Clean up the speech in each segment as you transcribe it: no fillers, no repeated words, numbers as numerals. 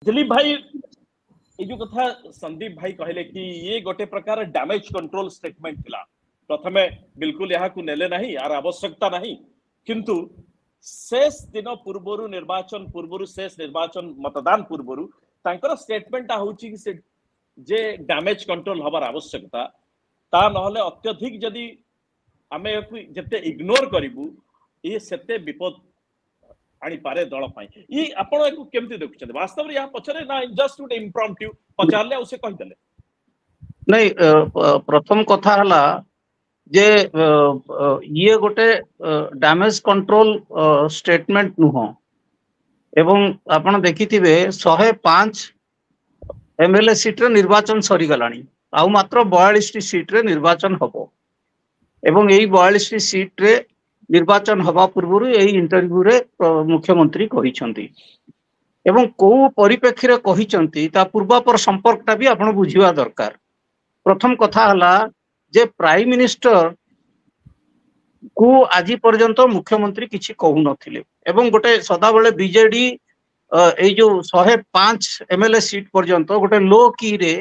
दिलीप भाई ये जो कथा संदीप भाई कहले कि ये गोटे प्रकार डैमेज कंट्रोल स्टेटमेंट थिला प्रथमे बिल्कुल यहाँ को नेले नहीं यार आवश्यकता नहीं किंतु शेष दिन पूर्वर निर्वाचन पूर्वर शेष निर्वाचन मतदान पूर्वर तांकर स्टेटमेंट होची कि से जे डैमेज कंट्रोल हबार आवश्यकता ता नहले अत्यधिक जदि आमे जते इग्नोर करिवु ये सेते विपद आनी पारे दल पाई ये आपण एको केमति देखुछन वास्तव रे या पछरे ना जस्ट गुड इम्प्रॉम्प्टू पचारले उसे कहि देले नहीं प्रथम कथा हला जे ये गोटे डैमेज कंट्रोल स्टेटमेंट नुह एवं आपण देखिथिबे 105 एमएलए सीट रे निर्वाचन सरी गलानी आउ मात्र 42 टी सीट रे निर्वाचन हबो एवं एई 42 टी सीट रे निर्वाचन हवा पूर्व यही इंटरव्यू रे मुख्यमंत्री कहिसंती एवं को परिप्रेक्षी रे कहिसंती ता पूर्वापर संपर्कटा भी आपण बुझिवा दरकार। प्रथम कथा हला जे प्राइम मिनिस्टर को आज पर्यंत मुख्यमंत्री किछि कहू नथिले एवं गोटे सदाबले बीजेडी ए जो 105 एमएलए सीट पर्यंत गोटे लो की रे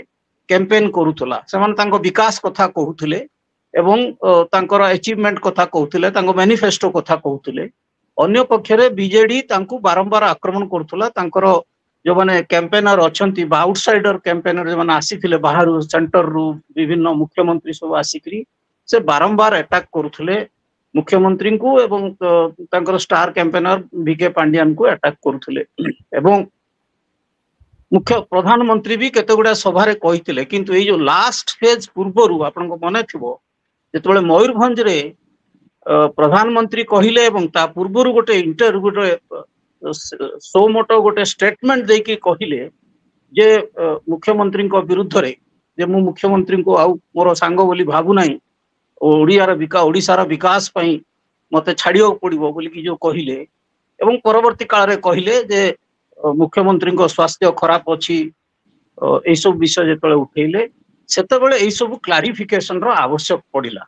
कैंपेन करूथला समान तांको विकास कथा कहूथिले एवं तांकर अचीवमेंट कथा कहूथिले तांको मैनिफेस्टो कथा कहूथिले अन्य पक्षरे बीजेडी तांको बारंबार आक्रमण करथला तांकर जो माने कैंपेनर अछंती आउटसाइडर कैंपेनर जो माने आसीथिले बाहर सेंटर रु विभिन्न मुख्यमंत्री सब आसीकरी से बारंबार अटैक करूथिले मुख्यमंत्री को एवं तांकर स्टार कैंपेनर वीके पांड्यान को अटैक करूथिले एवं मुख्य प्रधानमंत्री भी केतेगुडा सभा रे कहिथिले किंतु ए जो लास्ट फेज पूर्वरु आपन को मने थिबो जेतबेले मयूरभंज रे प्रधानमंत्री कहिले एवं ता पूर्वरु गोटे इंटर गोटे सो मोटो गोटे स्टेटमेंट देकी कहिले जे मुख्यमंत्री को विरुद्ध रे जे मु मुख्यमंत्री को आउ मोर सांग बोली भाबु नाही ओडिशार विकास पई मते छाडियो पड़िबो बोली कि जो कहिले एवं परवर्ती काल रे कहिले जे मुख्यमंत्री को स्वास्थ्य खराब अछि ए सब विषय जेतले उठेले सेतेबेले ए सब क्लारिफिकेशन रो आवश्यक पड़िला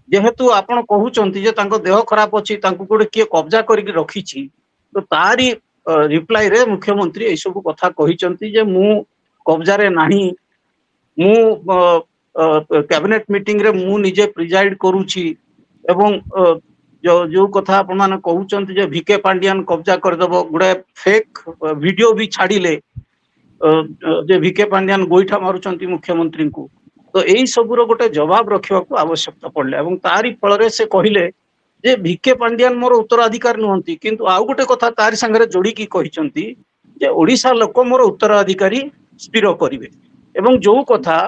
जेहेतु आपण कहउचंती जे तांको देह खराब अछि तांको कोडे के कब्जा करिक रखिछि तो तारी रिप्लाई रे मुख्यमंत्री ए सब कथा कहिचंती जे मु कब्जा रे नाही मु कैबिनेट मीटिंग रे मु निजे प्रिजाइड करूछि एवं जो कथा आपण माने कहउचंती जे वीके पांड्यान कब्जा कर देबो गुडे फेक वीडियो भी छाडिले जे वीके पांड्यान गोइठा मारुचंती मुख्यमंत्री को तो एई सबुर गोटे जवाब रखिबा को आवश्यकता पड़ले एवं तारी फल रे से कहिले जे वीके पांड्यान मोर उत्तराधिकारी नहंती किंतु आउ गोटे कथा तारी संगे जोड़ी की कहिचंती जे ओडिसा लोक मोर उत्तराधिकारी स्थिर करिवे एवं जो कथा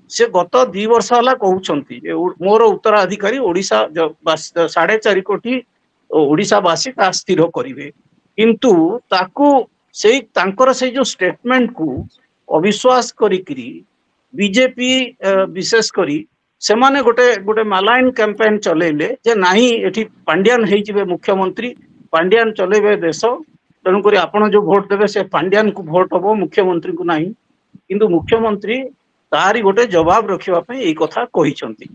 से गत 2 वर्ष हला कहउचंती जे मोर उत्तराधिकारी ओडिसा 4.5 कोटी ओडिसावासी ता स्थिर करिवे किंतु ताकू से तांकर से जो स्टेटमेंट को अविश्वास करिकरी बीजेपी विशेष करी से माने गोटे गोटे मालाइन कैंपेन चलेले जे नाही एठी पांड्यान हेई जिवे मुख्यमंत्री पांड्यान चलेबे देश तेणु करी आपण जो वोट देबे से पांड्यान को वोट हबो मुख्यमंत्री को नाही किंतु मुख्यमंत्री तारी गोटे जवाब रखिबा पई एई कथा कहिसंती।